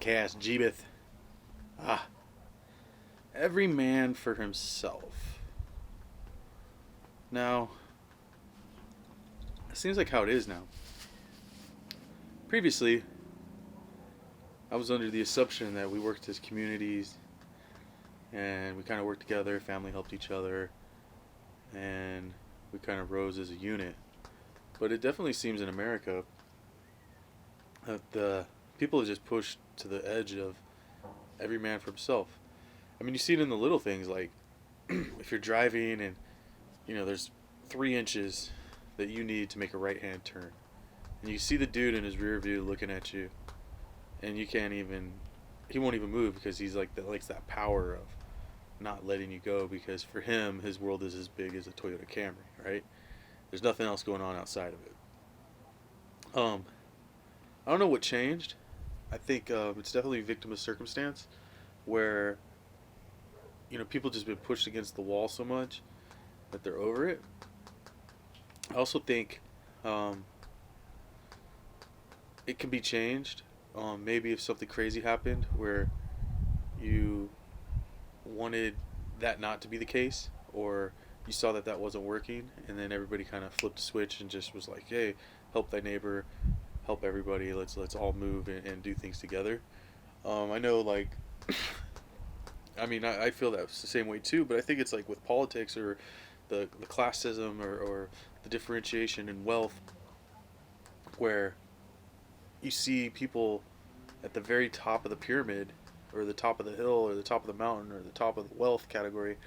podcast, Jebuth. Ah, every man for himself. Now, it seems like how it is now. Previously, I was under the assumption that we worked as communities and we kind of worked together, family helped each other, and we kind of rose as a unit. But it definitely seems in America that the people are just pushed to the edge of every man for himself. I mean, you see it in the little things like if you're driving and there's 3 inches that you need to make a right hand turn, and you see the dude in his rear view looking at you, and he won't even move because he's like that likes that power of not letting you go because for him his world is as big as a Toyota Camry, right? There's nothing else going on outside of it. I don't know what changed. I think it's definitely a victim of circumstance where people just been pushed against the wall so much that they're over it. I also think it can be changed. Maybe if something crazy happened where you wanted that not to be the case, or you saw that that wasn't working, and then everybody kind of flipped a switch and just was like, "Hey, help thy neighbor, help everybody. Let's all move and do things together." I know, like, I mean, I feel that's the same way too, but I think it's like with politics or the classism or the differentiation in wealth, where you see people at the very top of the pyramid or the top of the hill or the top of the mountain or the top of the wealth category,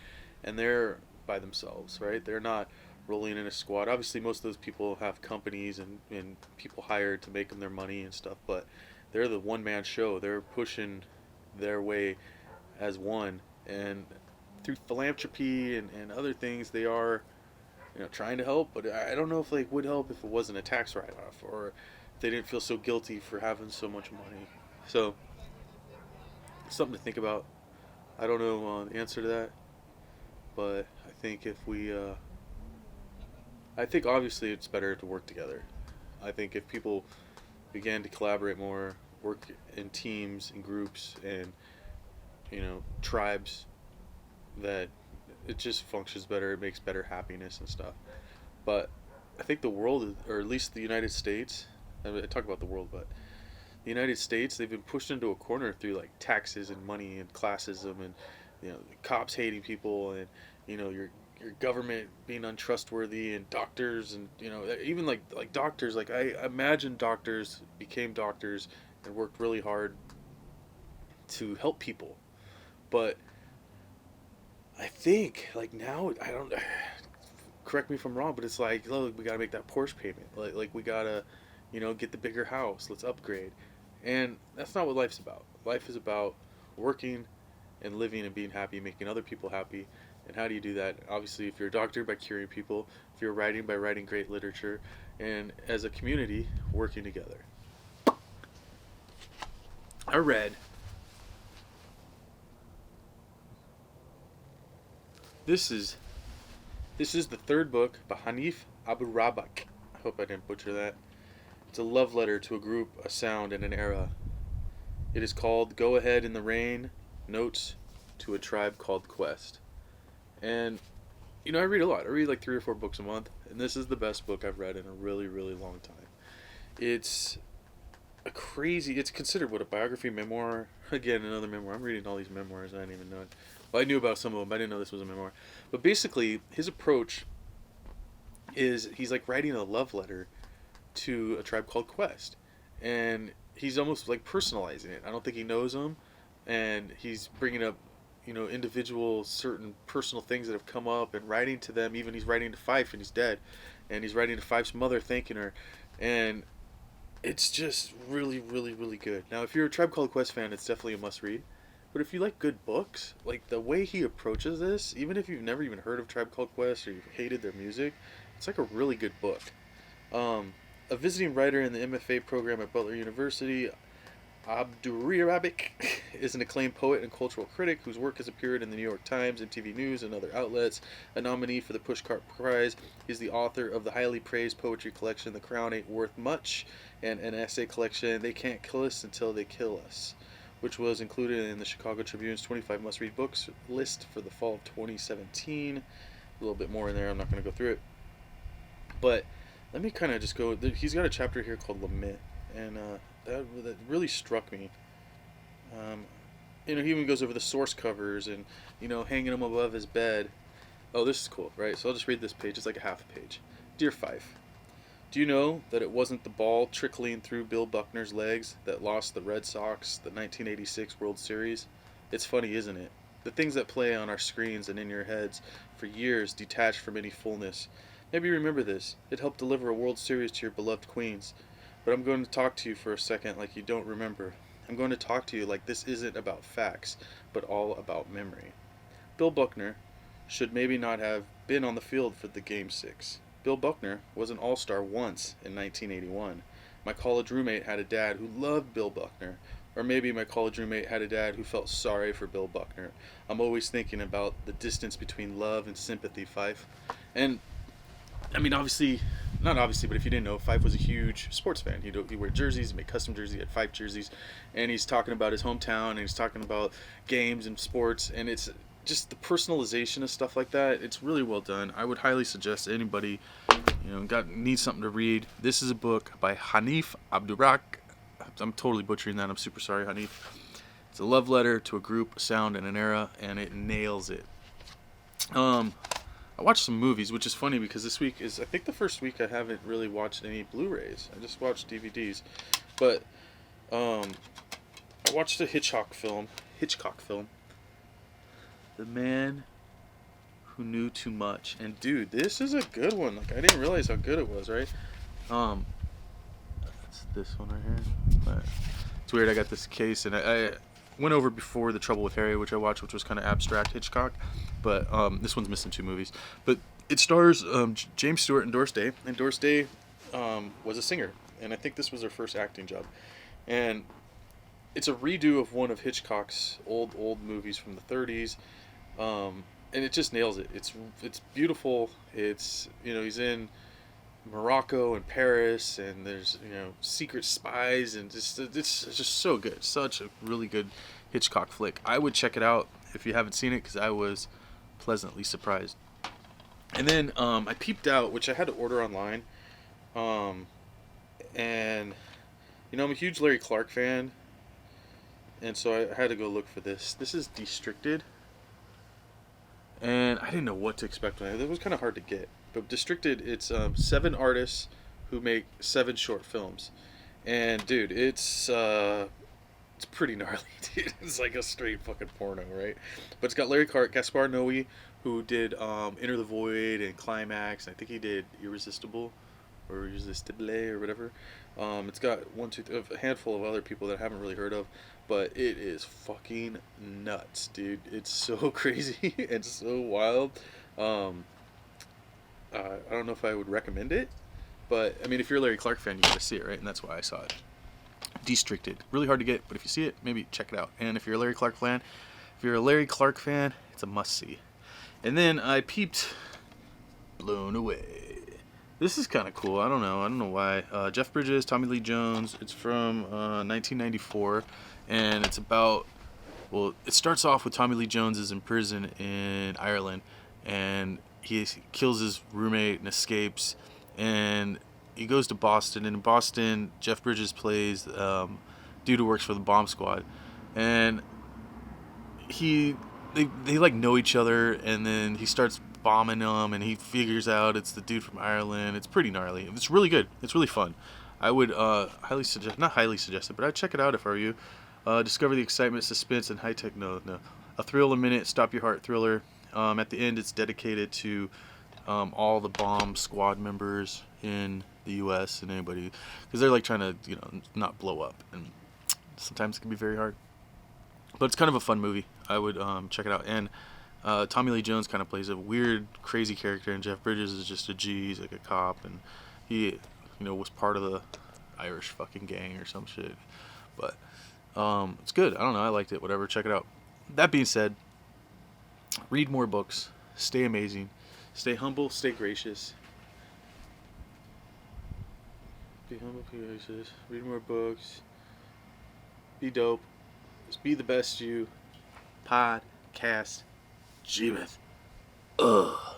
and they're by themselves, right? They're not rolling in a squad. Obviously most of those people have companies and people hired to make them their money and stuff, but they're the one-man show. They're pushing their way as one, and through philanthropy and other things they are trying to help, but I don't know if like would help if it wasn't a tax write-off or if they didn't feel so guilty for having so much money. So something to think about. I don't know the answer to that, but I think if we I think obviously it's better to work together. I think if people began to collaborate more, work in teams and groups and tribes, that it just functions better. It makes better happiness and stuff. But I think the world, or at least the United States, I talk about the world, but the United States, they've been pushed into a corner through like taxes and money and classism and cops hating people and your government being untrustworthy and doctors and even like doctors. Like I imagine doctors became doctors and worked really hard to help people, but I think like now I don't, correct me if I'm wrong, but it's like, look, we gotta make that Porsche payment. Like we gotta, get the bigger house. Let's upgrade, and that's not what life's about. Life is about working and living and being happy, making other people happy. And how do you do that? Obviously, if you're a doctor, by curing people. If you're writing, by writing great literature, and as a community, working together. I read this is the third book by Hanif Abu Rabak. I hope I didn't butcher that. It's a love letter to a group, a sound, and an era. It is called Go Ahead in the Rain, Notes to a Tribe Called Quest. And, I read a lot. I read like 3 or 4 books a month, and this is the best book I've read in a really, really long time. It's it's considered what, a biography, memoir? Again, another memoir. I'm reading all these memoirs, I didn't even know it. Well, I knew about some of them, but I didn't know this was a memoir. But basically, his approach is he's like writing a love letter to a tribe called Quest. And he's almost like personalizing it. I don't think he knows them, and he's bringing up individual certain personal things that have come up and writing to them. Even he's writing to Fife, and he's dead, and he's writing to Fife's mother thanking her, and it's just really, really, really good. Now, if you're a Tribe Called Quest fan, it's definitely a must read. But if you like good books, like the way he approaches this, even if you've never even heard of Tribe Called Quest or you've hated their music, it's like a really good book. A visiting writer in the MFA program at Butler University, Abdurrabik is an acclaimed poet and cultural critic whose work has appeared in the New York Times and TV News and other outlets. A nominee for the Pushcart Prize, he's the author of the highly praised poetry collection The Crown Ain't Worth Much and an essay collection They Can't Kill Us Until They Kill Us, which was included in the Chicago Tribune's 25 must-read books list for the fall of 2017. A little bit more in there. I'm not going to go through it. But let me kind of just go. He's got a chapter here called Lament, and that really struck me. Um, he even goes over the source covers and, hanging them above his bed. Oh, this is cool, right? So I'll just read this page. It's like a half a page. Dear Fife, do you know that it wasn't the ball trickling through Bill Buckner's legs that lost the Red Sox the 1986 World Series? It's funny, isn't it? The things that play on our screens and in your heads for years detached from any fullness. Maybe you remember this. It helped deliver a World Series to your beloved Queens. But I'm going to talk to you for a second like you don't remember. I'm going to talk to you like this isn't about facts, but all about memory. Bill Buckner should maybe not have been on the field for the Game 6. Bill Buckner was an all-star once in 1981. My college roommate had a dad who loved Bill Buckner. Or maybe my college roommate had a dad who felt sorry for Bill Buckner. I'm always thinking about the distance between love and sympathy, Fife. And, I mean, obviously, not obviously, but if you didn't know, Fife was a huge sports fan. He'd wear jerseys, he'd make custom jerseys, he had Fife jerseys. And he's talking about his hometown, and he's talking about games and sports, and it's just the personalization of stuff like that. It's really well done. I would highly suggest anybody, needs something to read. This is a book by Hanif Abdurraq. I'm totally butchering that. I'm super sorry, Hanif. It's a love letter to a group, a sound, and an era, and it nails it. I watched some movies, which is funny because this week is, I think, the first week I haven't really watched any Blu-rays. I just watched DVDs. But I watched a Hitchcock film. The Man Who Knew Too Much. And dude, this is a good one. Like, I didn't realize how good it was, right? It's this one right here. But it's weird, I got this case, and I went over before The Trouble with Harry, which I watched, which was kind of abstract Hitchcock. But this one's missing 2 movies. But it stars James Stewart and Doris Day. And Doris Day was a singer. And I think this was her first acting job. And it's a redo of one of Hitchcock's old movies from the 30s. And it just nails it. It's beautiful. It's, he's in Morocco and Paris, and there's, secret spies, and it's just so good. Such a really good Hitchcock flick. I would check it out if you haven't seen it, because I was pleasantly surprised. And then I peeped out, which I had to order online, and I'm a huge Larry Clark fan, and so I had to go look for this. This is Destricted. And I didn't know what to expect. It was kind of hard to get. But Destricted, it's 7 artists who make 7 short films. And, dude, it's pretty gnarly, dude. It's like a straight fucking porno, right? But it's got Larry Clark, Gaspar Noé, who did Enter the Void and Climax. I think he did Irresistible or Irresistible or whatever. It's got a handful of other people that I haven't really heard of. But it is fucking nuts, dude. It's so crazy and so wild. I don't know if I would recommend it, but I mean, if you're a Larry Clark fan, you gotta see it, right? And that's why I saw it. Destricted, really hard to get, but if you see it, maybe check it out. And if you're a Larry Clark fan, it's a must see. And then I peeped Blown Away. This is kind of cool. I don't know why. Jeff Bridges, Tommy Lee Jones. It's from 1994. And it's about, it starts off with Tommy Lee Jones is in prison in Ireland, and he kills his roommate and escapes, and he goes to Boston, and in Boston, Jeff Bridges plays dude who works for the bomb squad, and they like know each other, and then he starts bombing them, and he figures out it's the dude from Ireland. It's pretty gnarly. It's really good. It's really fun. I would not highly suggest it, but I'd check it out if I were you. Discover the excitement, suspense, and high-tech. A thrill a minute, stop your heart thriller. At the end, it's dedicated to all the bomb squad members in the U.S. and anybody, because they're like trying to not blow up, and sometimes it can be very hard. But it's kind of a fun movie. I would check it out. And Tommy Lee Jones kind of plays a weird, crazy character, and Jeff Bridges is just a G. He's like a cop, and he was part of the Irish fucking gang or some shit. But it's good. I don't know. I liked it. Whatever. Check it out. That being said, read more books. Stay amazing. Stay humble. Stay gracious. Be humble. Be gracious. Read more books. Be dope. Just be the best you. Podcast Jebuth. Ugh.